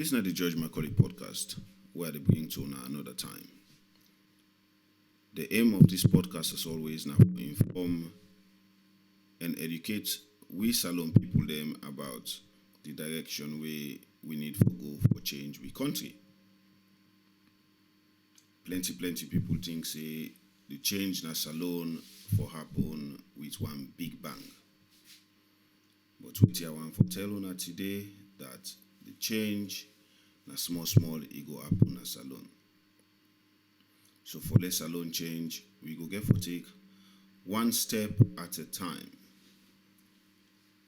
This is not the Judge Macauley podcast, where they bring to another time. The aim of this podcast, as always, now to inform and educate we Salon people them about the direction we need to go for change we country. Plenty people think say the change na Salon for happen with one big bang. But what I want to tell you today that the change na small it go happen na Salon. So for let Salon change, we go get for take one step at a time.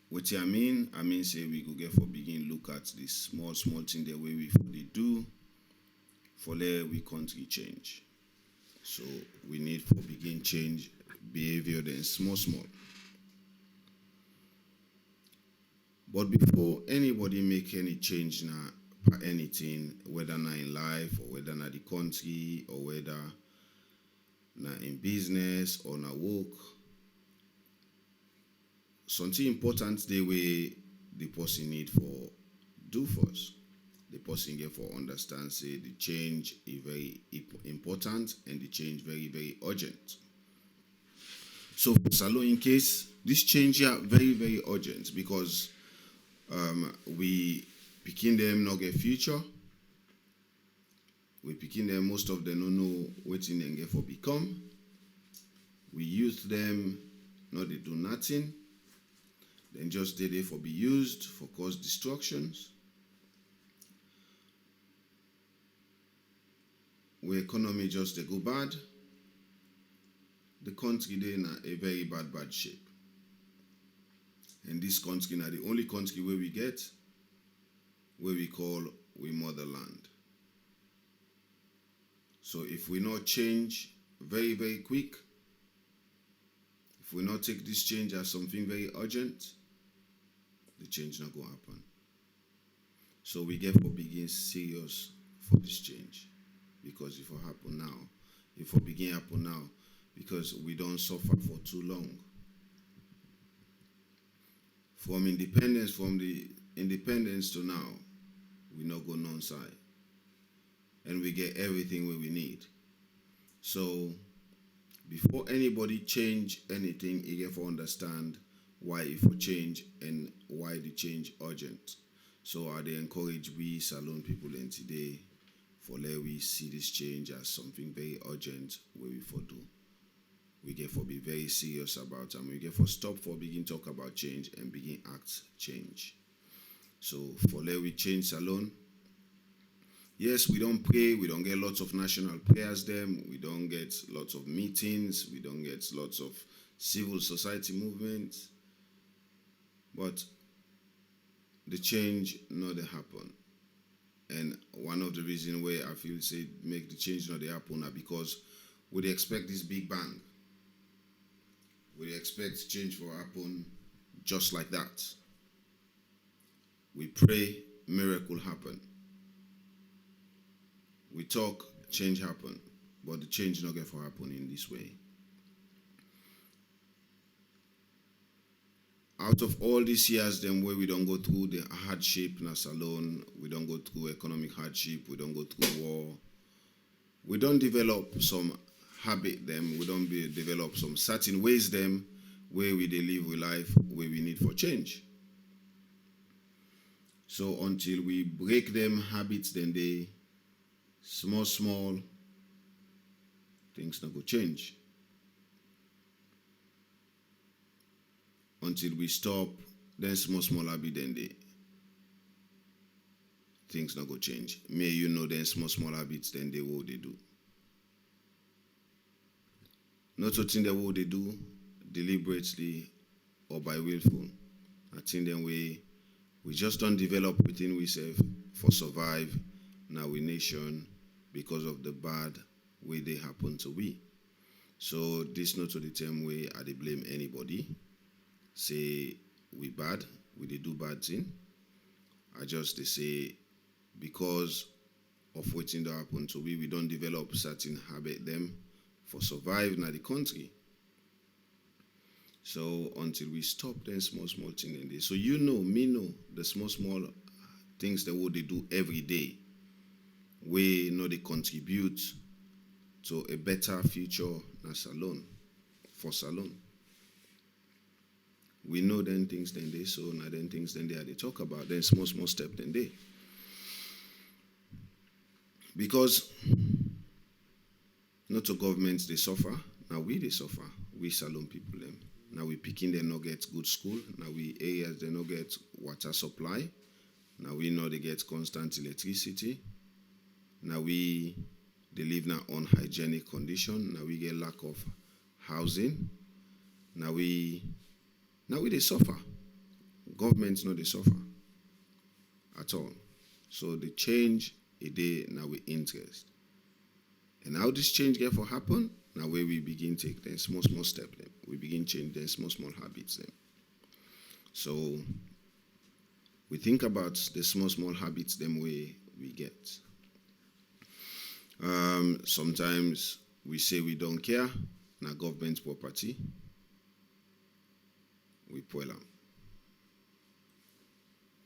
What I mean say we go get for begin look at this small thing the way we for they do for let we country change. So we need for begin change behavior then small. But before anybody make any change na anything, whether na in life or whether na the country or whether na in business or na work, something important the way the person need for do first. The person get for understand say the change is very important and the change very urgent. So for Salon, in case this change here very urgent because we picking them not get future. We picking them, most of them don't know what in them get for become. We use them, not they do nothing. Then just they there for be used for cause destructions. Where economy just they go bad. The country they in a very bad shape. And this country now the only country where we get where we call we motherland. So if we not change very quick, if we not take this change as something very urgent, the change not going to happen. So we get for begin serious for this change. Because if it happen now, if it begin happen now, because we don't suffer for too long. From the independence to now, we not go non-side. And we get everything where we need. So, before anybody change anything, you get to understand why it for change and why the change urgent. So, I they encourage we Salon people in today for let we see this change as something very urgent where we for do. We get for be very serious about and we get for stop for begin talk about change and begin act change. So for let we change Salon. Yes, we don't pray, we don't get lots of national prayers them, we don't get lots of meetings, we don't get lots of civil society movements. But the change not they happen. And one of the reasons where I feel say make the change not they happen are because we expect this big bang. We expect change to happen just like that. We pray, miracle happen. We talk, change happen. But the change not get to happen in this way. Out of all these years then where we don't go through the hardship in a Salon, we don't go through economic hardship, we don't go through war, we don't develop some habit them, we don't develop some certain ways them where we they live with life, where we need for change. So until we break them habits, then they small things not go change. Until we stop, then small habit, then they things not go change. May you know then small habits, then they what they do. Not to think that what they do deliberately or by willful. I think then we just don't develop within ourselves for survive now we nation because of the bad way they happen to be. So this not to the term way I they blame anybody. Say we bad, we they do bad thing. I just they say because of what thing that happen to we don't develop certain habit them for survive in the country. So until we stop then small thing in this. So you know, me know the small things that what they do every day, we know they contribute to a better future na salon, for salon. We know then things then they so now then things then they talk about, then small step then they. Because not to governments they suffer, now we they suffer, we salon people them. Now we picking they not get good school, now we areas they not get water supply, now we know they get constant electricity, now we they live in an unhygienic condition, now we get lack of housing, now we they suffer. Governments know they suffer at all. So the change a day now we interest. And how this change get for happen? Now where we begin take then small step then. We begin change then small habits then. So we think about the small habits them way we get. Sometimes we say we don't care, now government property, we pull them.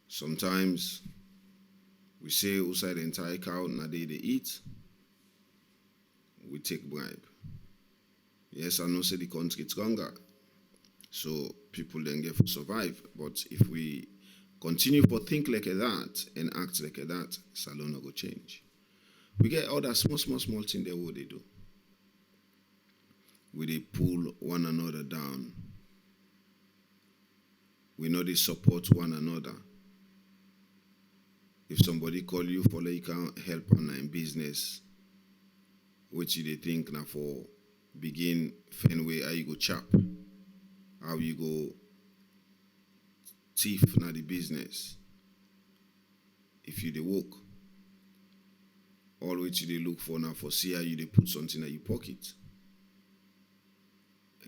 Sometimes we say outside the entire cow, now they eat, we take bribe. Yes, I know say the country it's stronger, so people then get for survive. But if we continue for think like that and act like that, salon no go change. We get other small things there what they do. We they pull one another down. We know they support one another. If somebody call you for like you can help on in business, which they think now for begin Fenway, how you go chop, how you go thief na the business. If you they work, all which you they look for now for see how you they put something in your pocket.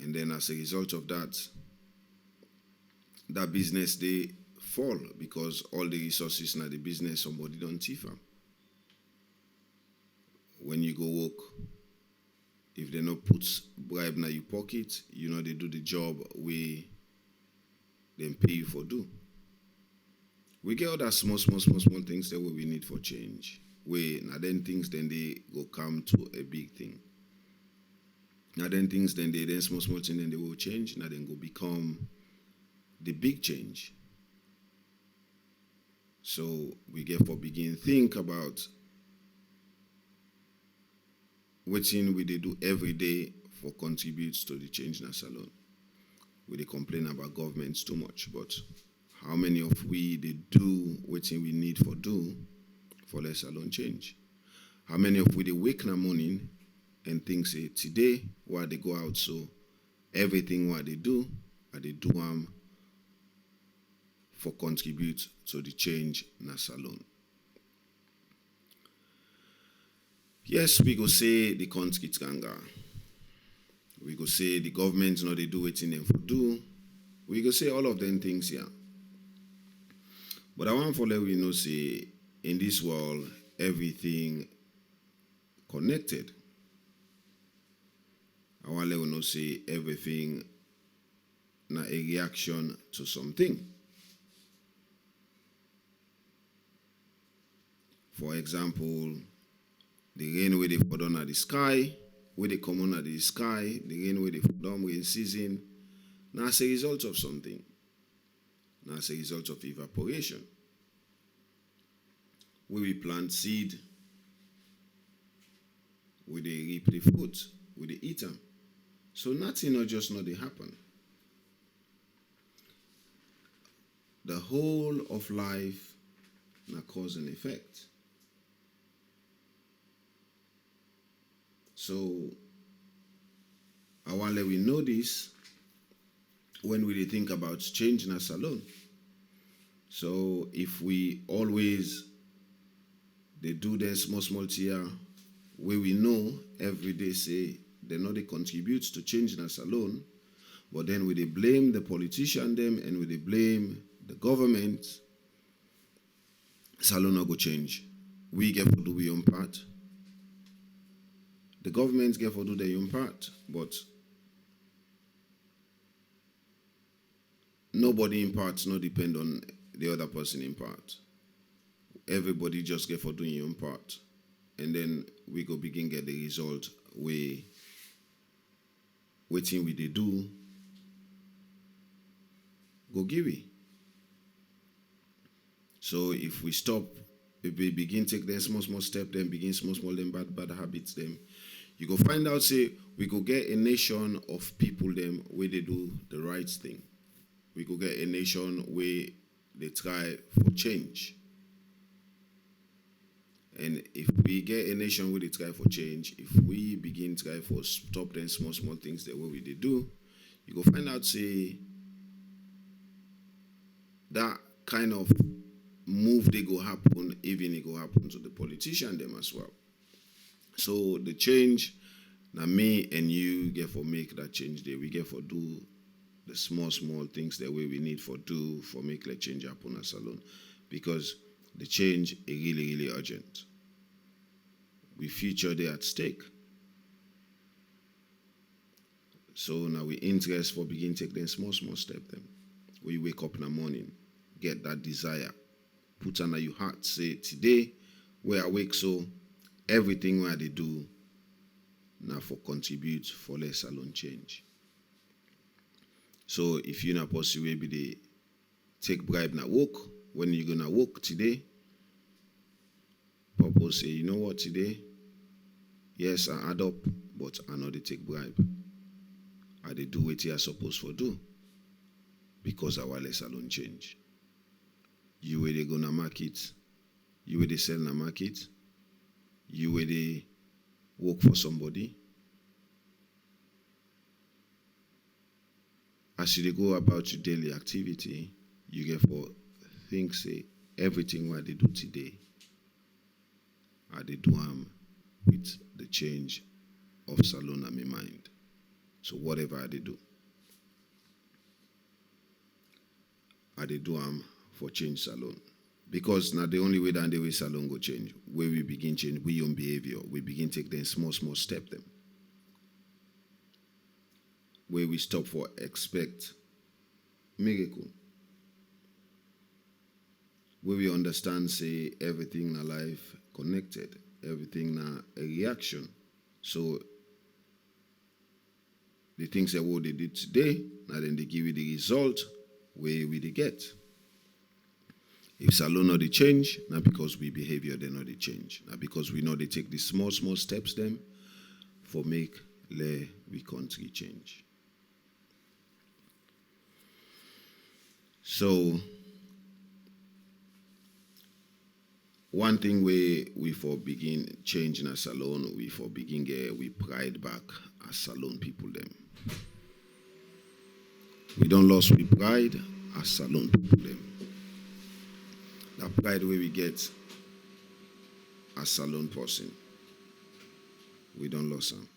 And then as a result of that, that business they fall because all the resources in the business somebody don't thief them. When you go work, if they not put bribe in your pocket, you know they do the job we then pay you for do. We get all that small things that we need for change. We now then things then they go come to a big thing. Now then things then they then small things then they will change. Now then go become the big change. So we get for begin think about what thing we they do every day for contributes to the change in a salon. We they complain about governments too much, but how many of we they do what thing we need for do for the salon change? How many of we they wake in the morning and think say today while they go out so everything what they do for contribute to the change in a salon. Yes, we go say the country ganga. We go say the government they do it in them for do. We go say all of them things here. But I want to let we know say in this world everything connected. I want to let we know say everything na a reaction to something. For example, the rain where they fall down at the sky, where they come on at the sky, the rain where they fall down in season, now as a result of something. Now as a result of evaporation. Where we plant seed, where they reap the fruit, where they eat them. So nothing not just not they happen. The whole of life na cause and effect. So, I want to let we know this when we think about changing us alone. So, if we always they do their small tier where we know every day say they know they contribute to changing us alone, but then we they blame the politician them and we they blame the government, salon no go change. We get to do our own part. The government get to do their own part, but nobody in parts not depend on the other person in part. everybody just get for doing your own part. And then we go begin get the result waiting we they do go give it. So if we stop, if we begin take them small step, then begin small them bad habits them, you go find out say we go get a nation of people them where they do the right thing. We go get a nation where they try for change. And if we get a nation where they try for change, if we begin try for stop them small things the way we they do, you go find out say that kind of move they go happen, even it go happen to the politician them as well. So the change, now me and you get for make that change there. We get for do the small things the way we need for do for make the change happen as alone. Because the change is really urgent. We future there at stake. So now we interest for begin take them small step them. When you wake up in the morning, get that desire. Put under your heart, say today where I wake so everything where they do now for contribute for less alone change. So if you're not possible, maybe they take bribe na work. When you're gonna work today, purpose say, you know what, today, yes, I add up, but I know they take bribe. I they do what you're supposed to do because our less alone change. You where they gonna market, you where they sell na market, you where they work for somebody. As you go about your daily activity, you get for things say everything what they do today, I they do with the change of salon in my mind. So whatever I they do for change salon. Because now the only way that the way salon go change, where we begin change we own behavior, we begin take them small step them. Where we stop for expect miracle. Where we understand say everything in our life connected, everything na a reaction. So the things that what they did today, now then they give you the result where we they get. If salon not they change, not because we behavior they not they change. Not because we know they take the small steps them for make we country change. So one thing we for begin change in a salon, we for begin get we pride back as salon people them. We don't lose we pride as salon people them. That pride where we get as salon person, we don't lose them.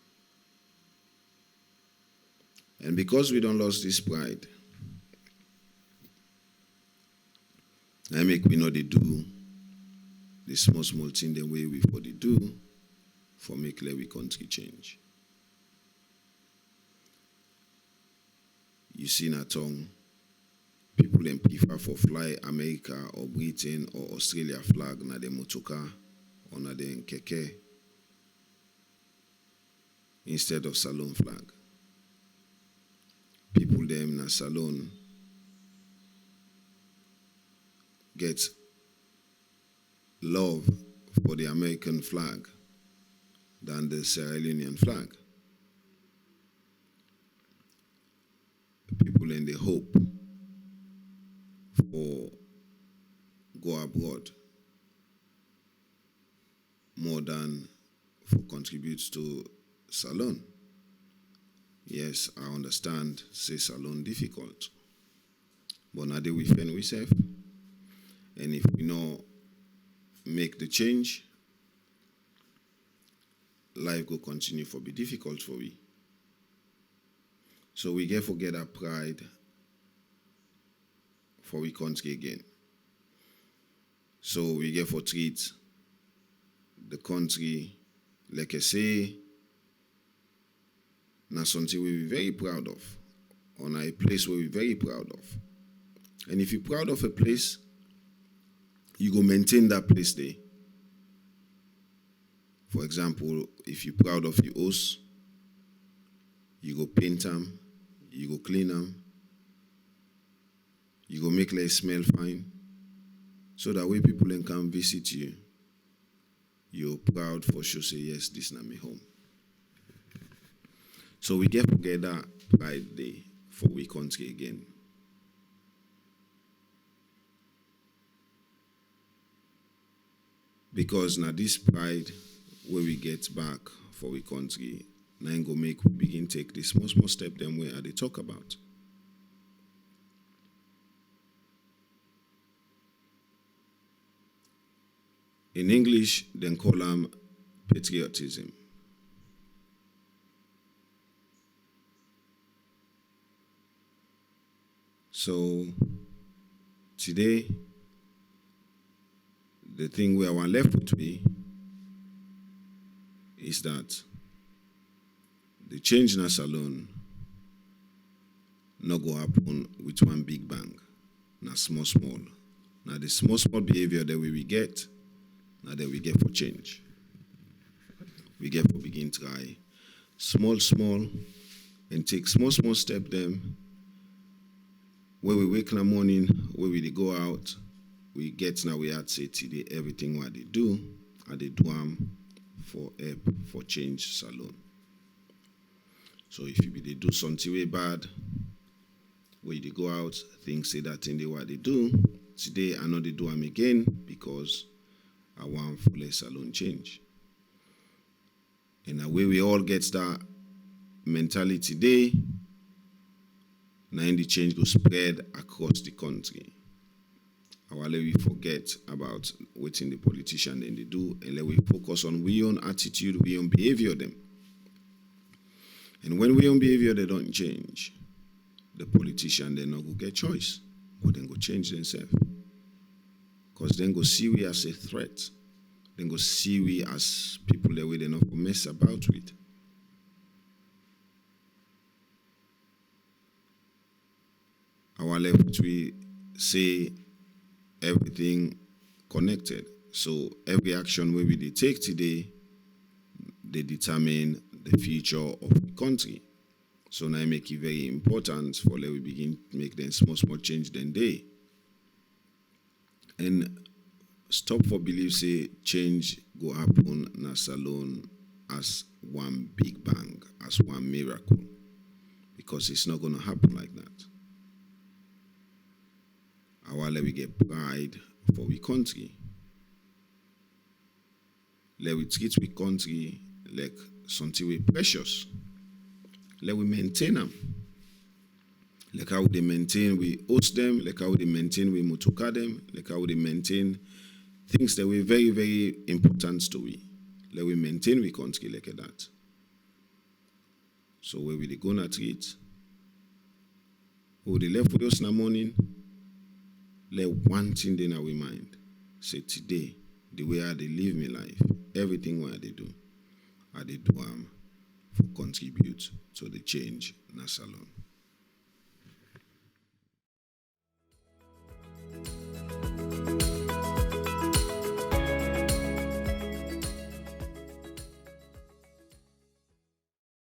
And because we don't lose this pride, I make we know they do the small thing the way we for they do for make we country change. You see na tongue, people them prefer for fly America or Britain or Australia flag na the motoka or na the keke instead of salon flag. People them na salon get love for the American flag than the Sierra Leonean flag. People in the hope for go abroad more than for contribute to salon. Yes, I understand say salon difficult, but now we fend we safe. And if we know make the change, life will continue for be difficult for we. So we get forget our pride for we country again. So we get for treat the country like I say, now something we're very proud of, on a place where we're very proud of. And if you're proud of a place, you go maintain that place there. For example, if you're proud of your house, you go paint them, you go clean them, you go make it smell fine, so that way people then come visit you. You're proud for sure, say, yes, this is not my home. So we get together pride day for we country again. Because now this pride where we get back for we country, now go make we begin take this small step them where they talk about. In English, they call them patriotism. So today, the thing we are left with me is that the change in us alone not go happen with one big bang. Now small. Now the small behavior that we get, now that we get for change. We get for begin try small, and take small step them. When we wake in the morning, when we go out, we get now we had say today everything what they do, and they do them for help, for change salon. So if you they do something way bad, when they go out, things say that thing they what they do. Today I know they do them again because I want for less salon change. In a way we all get that mentality today. Now the change go spread across the country. Our let we forget about what the politician then they do, and let we focus on we own attitude, we own behavior them. And when we own behavior they don't change, the politician they not go get choice, or then go change themselves. Because then go see we as a threat. Then go see we as people that we they not mess about with. Our left we say everything connected. So every action we will take today, they determine the future of the country. So now I make it very important for let we begin to make them small change then day. And stop for believe say change go happen na salon as one big bang, as one miracle. Because it's not gonna happen like that. Our let we get pride for we country. Let we treat we country like something we precious. Let we maintain them. Like how they maintain we host them, like how they maintain we mutuka them, like how they maintain things that were very, very important to we. Let we maintain we country like that. So where we they gonna treat? Who they left with us in the morning? Let one thing in our mind. Say today, the way I they live my life, everything what they do, I they do for contribute to the change in the salon.